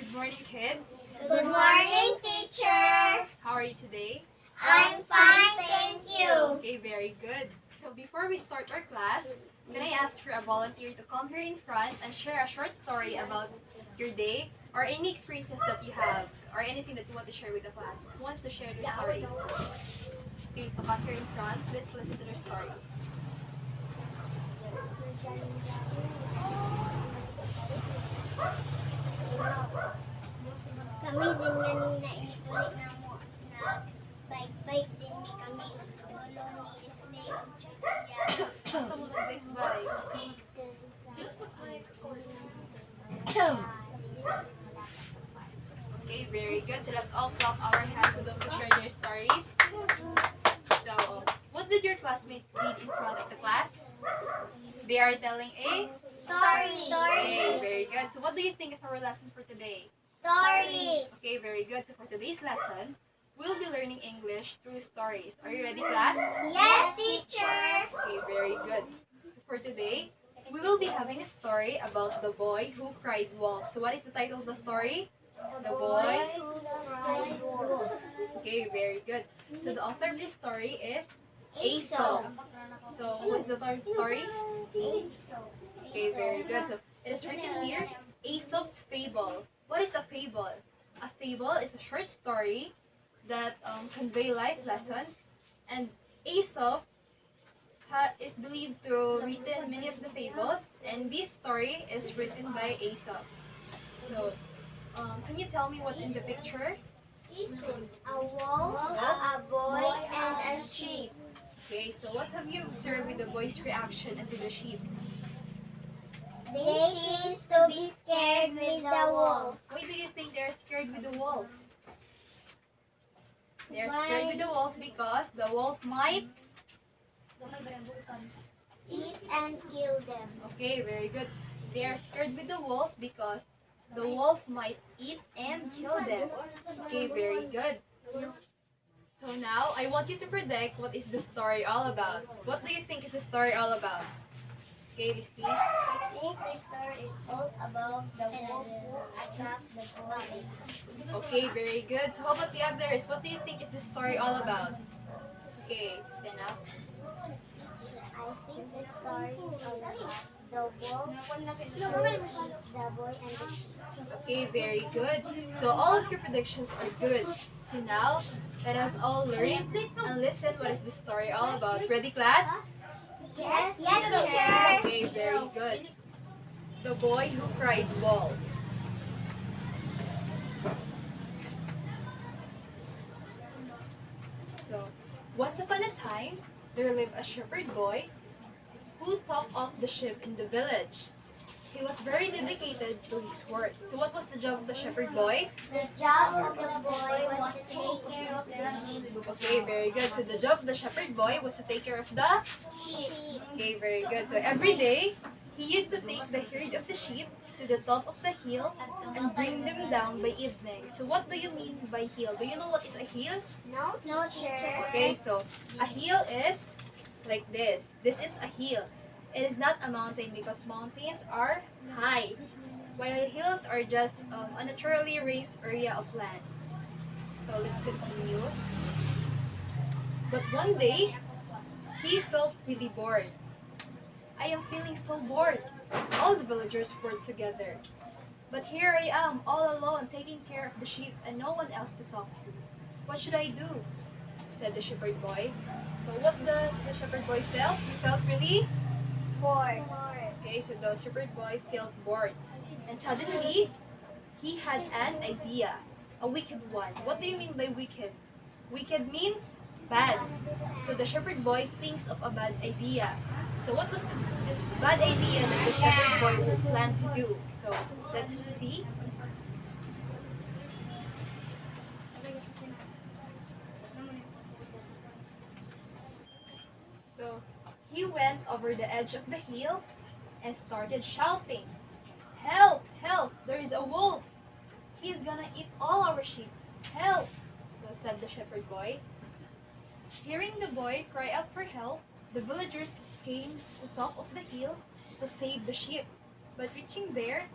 Good morning, kids. Good morning, teacher. How are you today? I'm fine, thank you. Okay, very good. So before we start our class, can I ask for a volunteer to come here in front and share a short story about your day or any experiences that you have or anything that you want to share with the class? Who wants to share their stories? Okay, so come here in front. Let's listen to their stories. Kami din ganina inituloy na mo na bike-bike din mi kami dulo ni Slay ug Julia. Asa mo nag-bye? Okay, very good. So let's all clap our hands to those who shared their stories. So, what did your classmates read in front of the class? They are telling a Stories. Okay, very good. So what do you think is our lesson for today? Stories. Okay, very good. So for today's lesson, we'll be learning English through stories. Are you ready, class? Yes, teacher. Okay, very good. So for today, we will be having a story about the boy who cried wolf. So what is the title of the story? The boy. who cried wolf. Okay, very good. So the author of this story is Aesop. So who is the author of the story? Okay, very good. So it is written here, Aesop's Fable. What is a fable? A fable is a short story that convey life lessons, and Aesop is believed to written many of the fables, and this story is written by Aesop. So, can you tell me what's in the picture? A wolf, a boy, and a sheep. Okay, so what have you observed with the boy's reaction and with the sheep? They seems to be scared with the wolf. Why do you think they're scared with the wolf? They're scared with the wolf because the wolf might. Eat and kill them. Okay, very good. They are scared with the wolf because the wolf might eat and kill them. Okay, very good. So now I want you to predict what is the story all about. What do you think is the story all about? Okay, Misty. I think the story is all about the wolf who attacked the boy. Okay, very good. So how about the others? What do you think is the story all about? Okay, stand up. I think the story is all about the wolf who eat the boy and the sheep. Okay, very good. So all of your predictions are good. So now, let us all learn and listen what is the story all about. Ready, class? Yes, teacher. Okay, very good. The boy who cried wolf. So, once upon a time, there lived a shepherd boy who topped off the sheep in the village. He was very dedicated to his work. So what was the job of the shepherd boy? The job of the boy was to take care of the sheep. Okay, very good. So the job of the shepherd boy was to take care of the. Okay, very good. So every day, he used to take the herd of the sheep to the top of the hill and bring them down by evening. So what do you mean by hill? Do you know what is a hill? No, teacher. Okay, so a hill is like this. This is a hill. It is not a mountain because mountains are high, while hills are just a naturally raised area of land. So let's continue. But one day, he felt really bored. I am feeling so bored. All the villagers work together. But here I am, all alone, taking care of the sheep and no one else to talk to. What should I do? Said the shepherd boy. So what does the shepherd boy felt? He felt really Bored. okay, so the shepherd boy felt bored. And suddenly, he had an idea. A wicked one. What do you mean by wicked? Wicked means bad. So the shepherd boy thinks of a bad idea. So what was this bad idea that the shepherd boy planned to do? So let's see. So he went over the edge of the hill and started shouting, "Help! Help! There is a wolf! He's gonna eat all our sheep! Help!" So said the shepherd boy. Hearing the boy cry out for help, the villagers came to the top of the hill to save the sheep. But reaching there,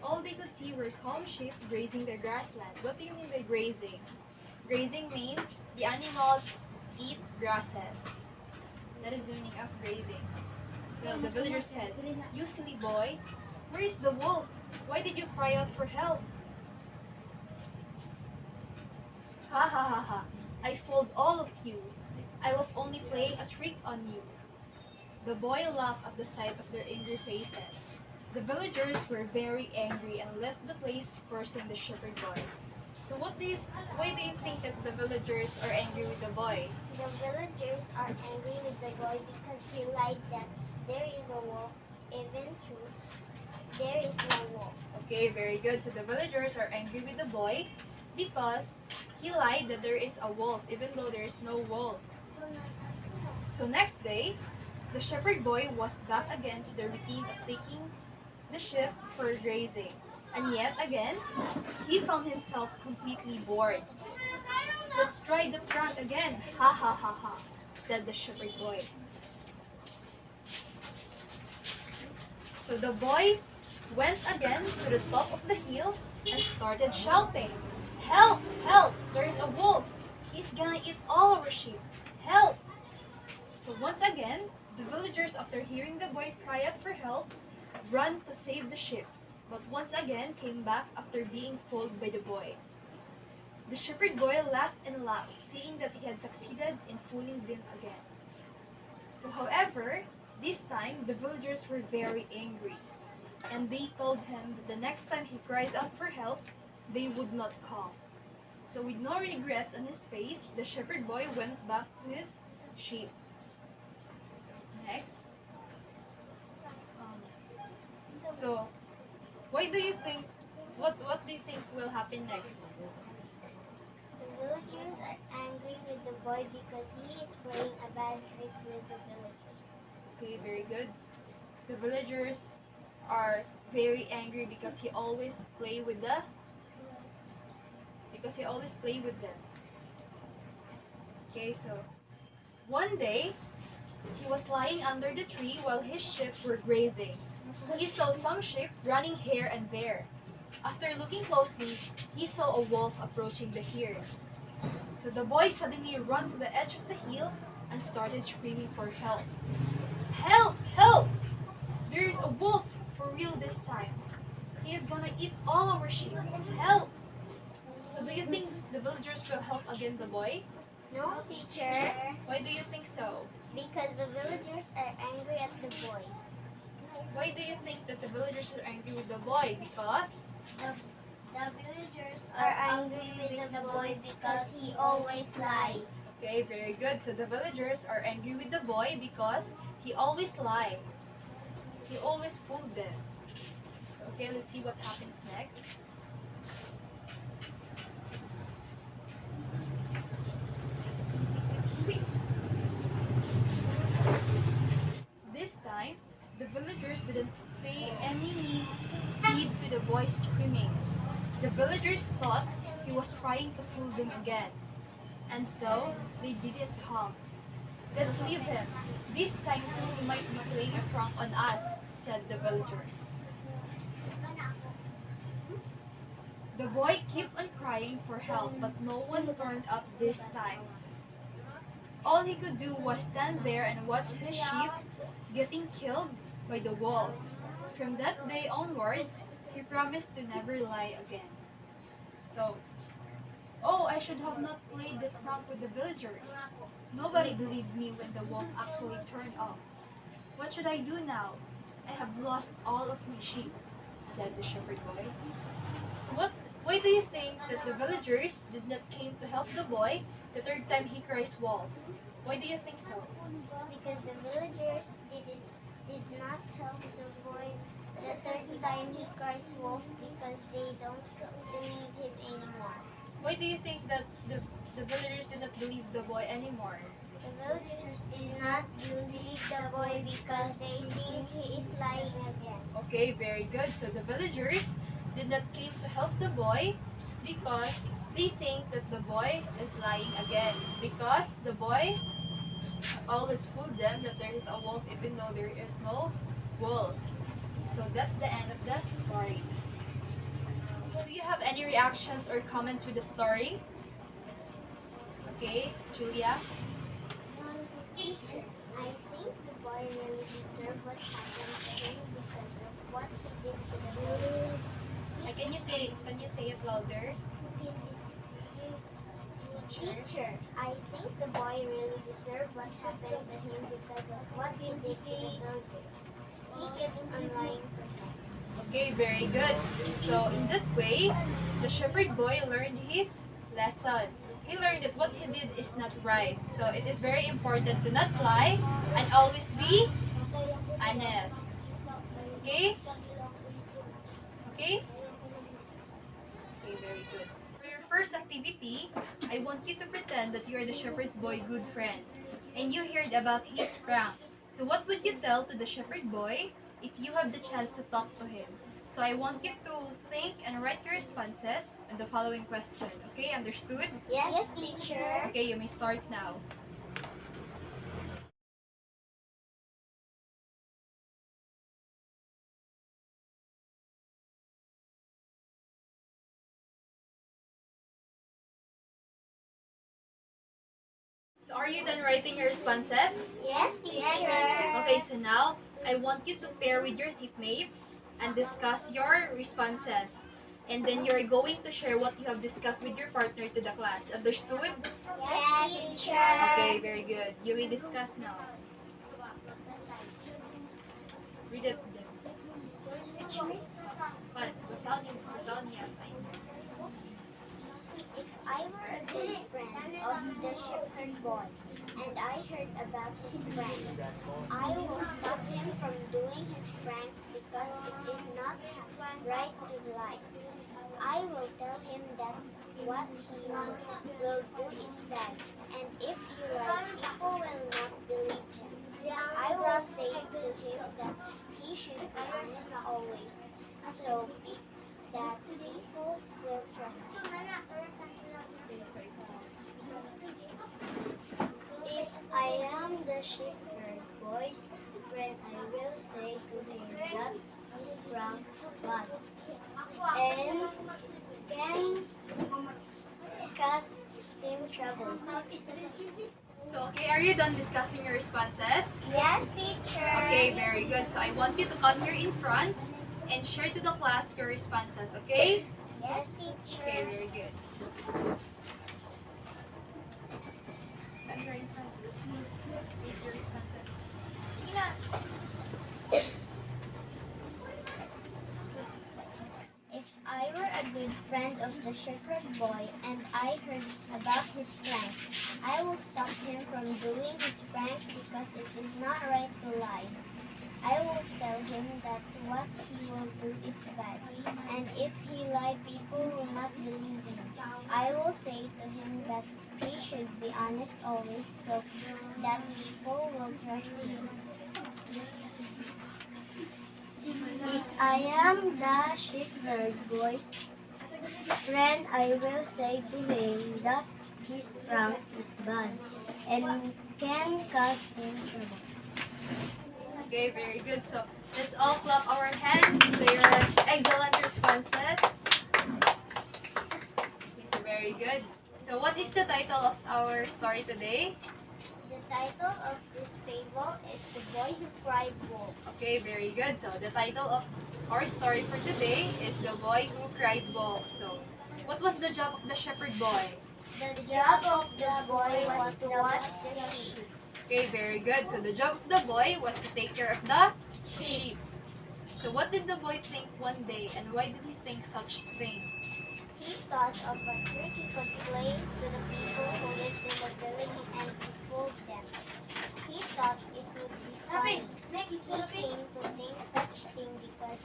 All they could see were calm sheep grazing the grassland. What do you mean by grazing? Grazing means the animals eat grasses. That is the meaning of grazing. So the villagers said, "You silly boy, where is the wolf? Why did you cry out for help?" "Ha ha ha ha, I fooled all of you. I was only playing a trick on you." The boy laughed at the sight of their angry faces. The villagers were very angry and left the place cursing the shepherd boy. So why do you think that the villagers are angry with the boy? The villagers are angry with the boy because he lied that there is a wolf, even though there is no wolf. Okay, very good. So the villagers are angry with the boy because he lied that there is a wolf even though there is no wolf. So next day, the shepherd boy was back again to the routine of taking the sheep for grazing. And yet again, he found himself completely bored. "Let's try the prank again. Ha ha ha ha," said the shepherd boy. So the boy went again to the top of the hill and started shouting, "Help! Help! There is a wolf! He's gonna eat all our sheep! Help!" So once again, the villagers, after hearing the boy cry out for help, ran to save the sheep, but once again came back after being fooled by the boy. The shepherd boy laughed and laughed, seeing that he had succeeded in fooling them again. So however, this time the villagers were very angry, and they told him that the next time he cries out for help, they would not come. So with no regrets on his face, the shepherd boy went back to his sheep. Next. Um, so, why do you think? What do you think will happen next? The villagers are angry with the boy because he is playing a bad trick with the villagers. Okay, very good. The villagers are very angry because he always play with them. Okay, so one day he was lying under the tree while his sheep were grazing. He saw some sheep running here and there. After looking closely, he saw a wolf approaching the herd. So the boy suddenly ran to the edge of the hill and started screaming for help. "Help! Help! There is a wolf for real this time. He is gonna eat all our sheep. Help!" So do you think the villagers will help again the boy? No, teacher, Why do you think so? because the villagers are angry at the boy. Why do you think that the villagers are angry with the boy? Because The villagers are angry with the boy because he always lies. okay, very good. So the villagers are angry with the boy because he always lied. He always fooled them. So, okay, let's see what happens next. This time, the villagers didn't pay any heed to the boy screaming. The villagers thought he was trying to fool them again, and so they didn't come. "Let's leave him. This time too he might be playing a prank on us," said the villagers. The boy kept on crying for help, but no one turned up this time. All he could do was stand there and watch his sheep getting killed by the wolf. From that day onwards, he promised to never lie again. So, "Oh, I should have not played the prank with the villagers. Nobody believed me when the wolf actually turned up. What should I do now? I have lost all of my sheep," said the shepherd boy. So why do you think that the villagers did not came to help the boy the third time he cries wolf? Why do you think so? Because the villagers did not help the boy the third time he cries wolf because they don't believe him anymore. Why do you think that the villagers did not believe the boy anymore? The villagers did not believe the boy because they think he is lying again. Okay, very good. So the villagers did not came to help the boy because they think that the boy is lying again. Because the boy always fooled them that there is a wolf even though there is no wolf. So that's the end of the story. do you have any reactions or comments with the story? Okay, Julia. Teacher, I think the boy really deserved what happened to him because of what he did to the village. Can you say it louder? Teacher, I think the boy really deserved what happened to him because of what he did to the villagers. He keeps on lying to them. Okay, very good. So in that way, the shepherd boy learned his lesson. He learned that what he did is not right. So it is very important to not lie and always be honest. Okay? Okay? Okay, very good. For your first activity, I want you to pretend that you are the shepherd's boy good friend and you heard about his prank. So what would you tell to the shepherd boy if you have the chance to talk to him? So I want you to think and write your responses in the following question. Okay, understood? Yes, teacher. Okay, you may start now. So are you done writing your responses? Yes, teacher. Okay, so now I want you to pair with your seatmates and discuss your responses. And then you're going to share what you have discussed with your partner to the class. Understood? Yes, teacher. Okay, very good. You will discuss now. Read it then. What? Basahin niya sa inyo. If I were a good friend of the shepherd boy and I heard about his prank, I will stop him from doing his prank because it is not right to lie. I will tell him that what he will do is bad, and if he lies, people will not believe him. I will say to him that he should be honest always, so that people will trust him. If I am the shepherd boy's friend, I will say to him that he's from God and can cause him trouble. So, okay, are you done discussing your responses? Yes, teacher. Okay, very good. So, I want you to come here in front and share to the class your responses, okay? Yes, teacher. Okay, very good. Come here in front. Read your responses. Tina! If I were a good friend of the shepherd boy and I heard about his prank, I will stop him from doing his prank because it is not right to lie. I will tell him that what he will do is bad, and if he lie, people will not believe him. I will say to him that he should be honest always so that people will trust him. If I am the shepherd boy's friend, I will say to him that his prank is bad and can cause him trouble. Okay, very good. So, let's all clap our hands to your excellent responses. Okay, so very good. So, what is the title of our story today? The title of this fable is The Boy Who Cried Wolf. Okay, very good. So, the title of our story for today is The Boy Who Cried Wolf. So, what was the job of the shepherd boy? The job of the boy was to watch the sheep. Okay, very good. So, the job of the boy was to take care of the sheep. So, what did the boy think one day and why did he think such thing? He thought of a trick he could play to the people who lived in the village and he fooled them. He thought it would be funny. He came to think such thing because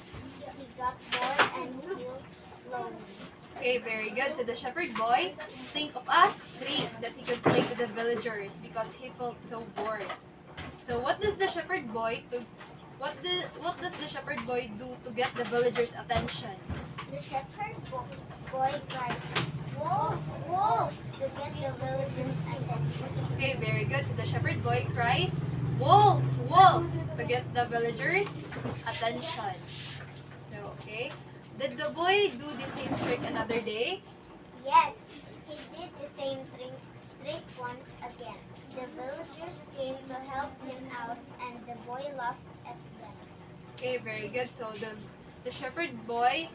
he got bored and feels lonely. Okay, very good. So the shepherd boy think of a trick that he could play to the villagers because he felt so bored. So what does the shepherd boy does the shepherd boy do to get the villagers' attention? The shepherd boy cried, "Wolf, wolf!" to get the villagers' attention. Okay, very good. So the shepherd boy cries, "Wolf, wolf!" to get the villagers' attention. So okay. Did the boy do the same trick another day? Yes, he did the same trick once again. The villagers came to help him out, and the boy laughed at them. Okay, very good. So the shepherd boy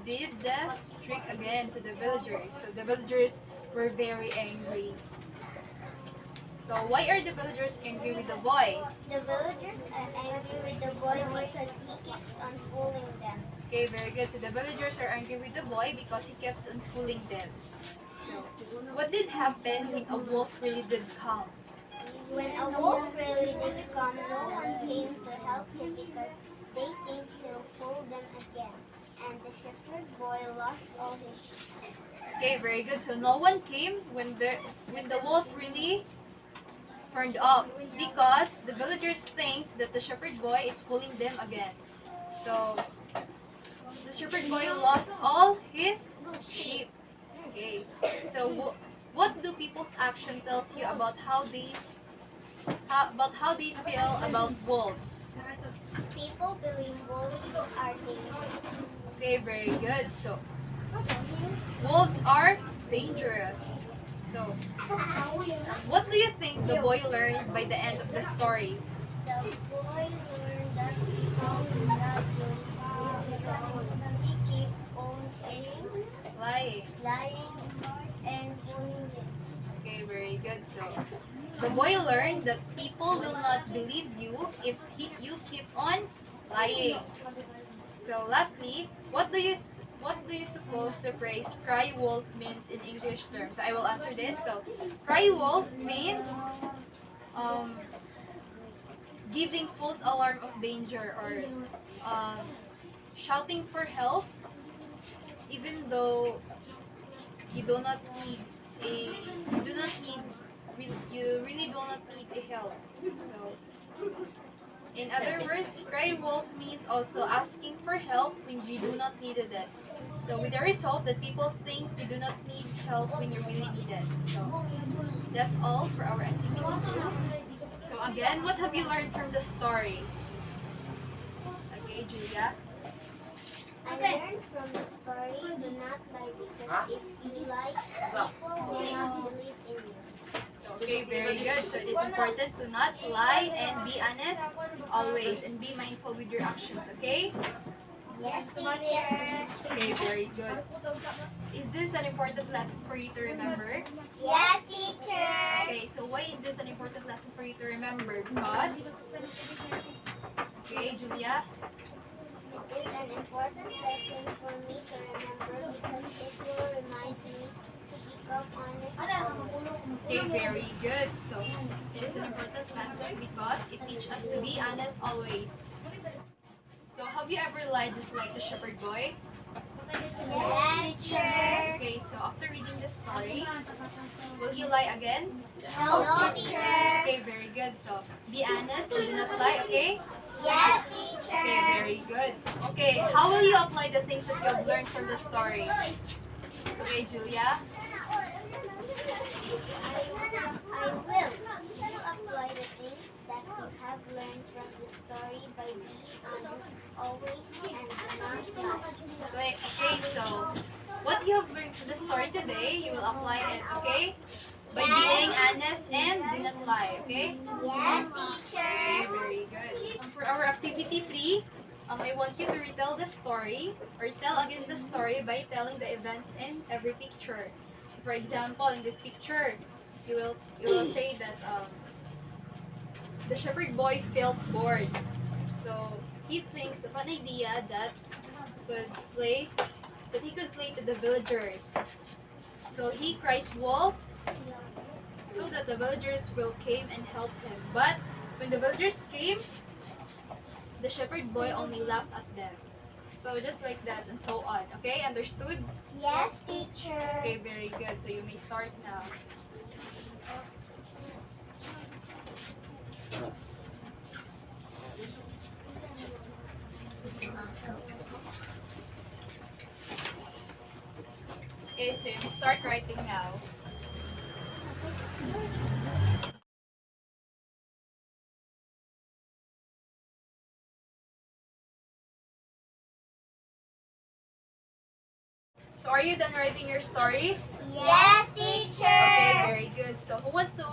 did the trick again to the villagers. So the villagers were very angry. So why are the villagers angry with the boy? The villagers are angry with the boy because he keeps on fooling them. Okay, very good. So the villagers are angry with the boy because he keeps on fooling them. So what did happen when a wolf really did come? When a wolf really did come, no one came to help him because they think he'll fool them again. And the shepherd boy lost all his sheep. Okay, very good. So no one came when the wolf really turned up because the villagers think that the shepherd boy is fooling them again. So the shepherd boy lost all his sheep. Okay. So what do people's action tells you about how they feel about wolves? People believe wolves are dangerous. Okay, very good. So wolves are dangerous. So what do you think the boy learned by the end of the story? The boy learned that how not he keep on saying, Lying. lying, and fooling them. Okay, very good. So the boy learned that people will not believe you if you keep on lying. So lastly, what do you suppose the phrase "cry wolf" means in English terms? So I will answer this. So cry wolf means um, giving false alarm of danger or um, shouting for help even though you do not need a you do not need you really do not need a help. So in other words, cry wolf means also asking for help when you do not need it. So with the result that people think you do not need help when you really need it. So that's all for our activity 2. So again, what have you learned from the story? Okay, Julia. I learned from the story, do not lie because if you lie, people will not believe in you. Okay, very good. So it is important to not lie and be honest always and be mindful with your actions, okay? Yes, teacher. Okay, very good. Is this an important lesson for you to remember? Yes, teacher. Okay, so why is this an important lesson for you to remember? Because, okay, Julia? It is an important lesson for me to remember because it will remind me to become honest. Okay, very good. So it is an important lesson because it teaches us to be honest always. So have you ever lied just like the shepherd boy? Yes, teacher. Okay, so after reading the story, will you lie again? No, teacher. Okay, very good. So be honest and do not lie, okay? Yes, teacher. Okay, very good. Okay, how will you apply the things that you have learned from the story? Okay, Julia? I will. You apply the things that you have learned from the story by being honest always and do not lie. Okay, so what you have learned from the story today, you will apply it, okay? By Yes. being honest and do not lie, okay? Yes, Okay, teacher. very good. For our activity 3, I want you to retell the story or tell again the story by telling the events in every picture. So for example, in this picture, you will say that the shepherd boy felt bored. So he thinks of an idea could play that he could play to the villagers. So he cries wolf so that the villagers will came and help him. But when the villagers came, the shepherd boy only laughed at them. So just like that and so on. Okay, understood? Yes, teacher. Okay, very good. So you may start now. Okay, so you may start writing now. So are you done writing your stories? Yes, Okay, teacher. very good. So who wants to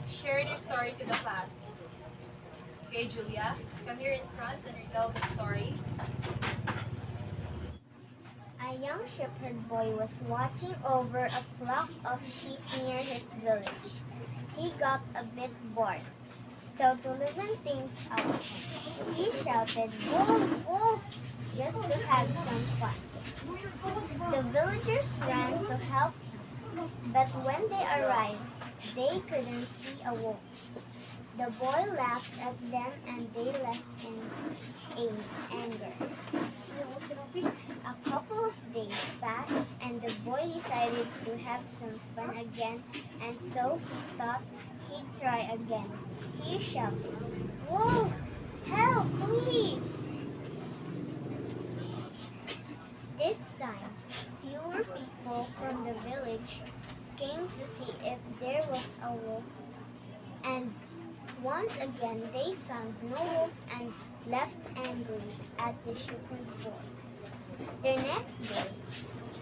share their story to the class? Okay, Julia, come here in front and retell the story. A young shepherd boy was watching over a flock of sheep near his village. He got a bit bored. So to liven things up, he shouted, "Wolf, wolf!" just to have some fun. The villagers ran to help him, but when they arrived, they couldn't see a wolf. The boy laughed at them and they left in anger. A couple of days passed and the boy decided to have some fun again, and so he thought he'd try again. He shouted, "Wolf, help, please!" This time, fewer people from the village came to see if there was a wolf, and once again they found no wolf and left angry at the shepherd boy. The next day,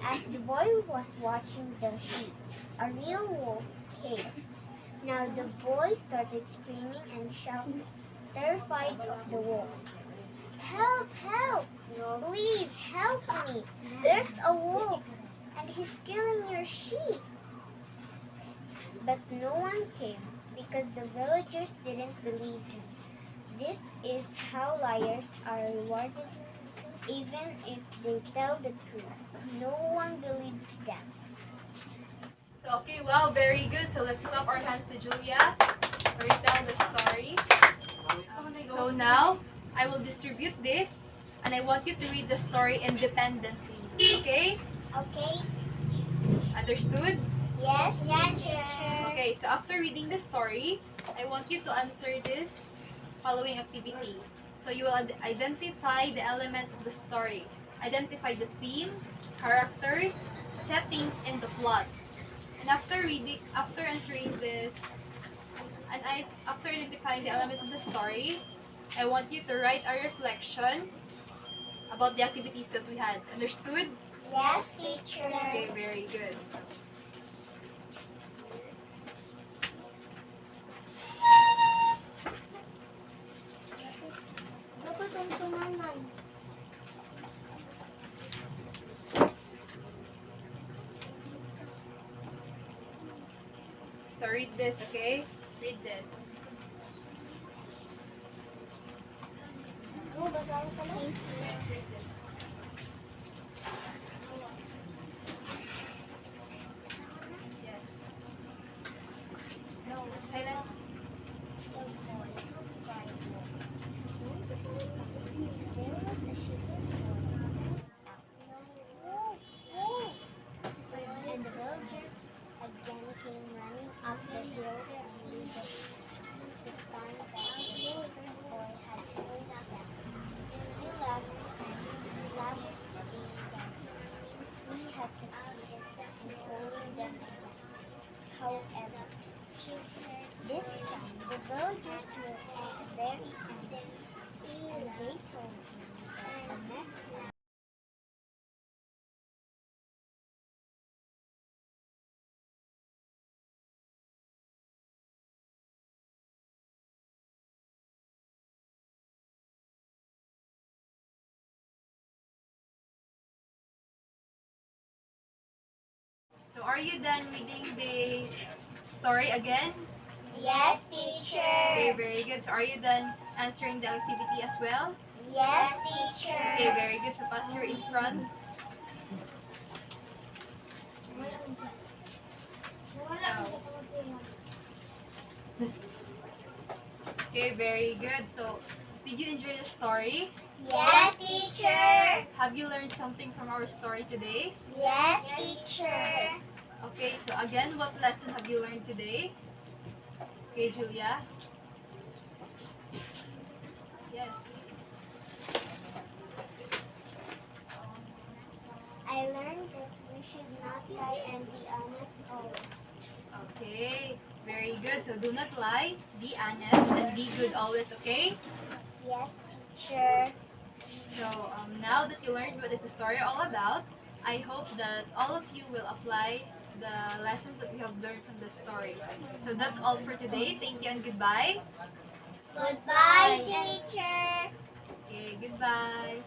as the boy was watching the sheep, a real wolf came. Now the boy started screaming and shouting, terrified of the wolf. "Help! Help! Please help me! There's a wolf, and he's killing your sheep!" But no one came because the villagers didn't believe him. This is how liars are rewarded. Even if they tell the truth, no one believes them. So okay, wow, very good. So let's clap our hands to Julia to retell the story. So now I will distribute this, and I want you to read the story independently. Okay? Okay? Understood? Yes, teacher. Okay, so after reading the story, I want you to answer this following activity. So you will identify the elements of the story. Identify the theme, characters, settings, and the plot. And after answering this, after identifying the elements of the story, I want you to write a reflection about the activities that we had. Understood? Yes, teacher. Okay, very good. Natutungtungan man. So read this, okay? Read this. Oh, basahin ka lang. Let's read this. Yes. No, silent. And the villagers again came running up the hill to find that the shepherd boy had told them. He laughed saying that he had succeeded in fooling them again. However, this time the villagers were very angry, and they told him that the next night. So are you done reading the story again? Yes, Okay, teacher. very good. So are you done answering the activity as well? Yes, teacher. Okay, very good. So pass here in front. Okay, very good. So did you enjoy the story? Yes, teacher. Have you learned something from our story today? Yes, teacher. Okay, so again, what lesson have you learned today? Okay, Julia? Yes. I learned that we should not lie and be honest always. Okay, very good. So do not lie, be honest, and be good always, okay? Yes, teacher. So now that you learned what is the story all about, I hope that all of you will apply the lessons that we have learned from the story. So that's all for today. Thank you and goodbye. Goodbye, teacher. Okay, goodbye.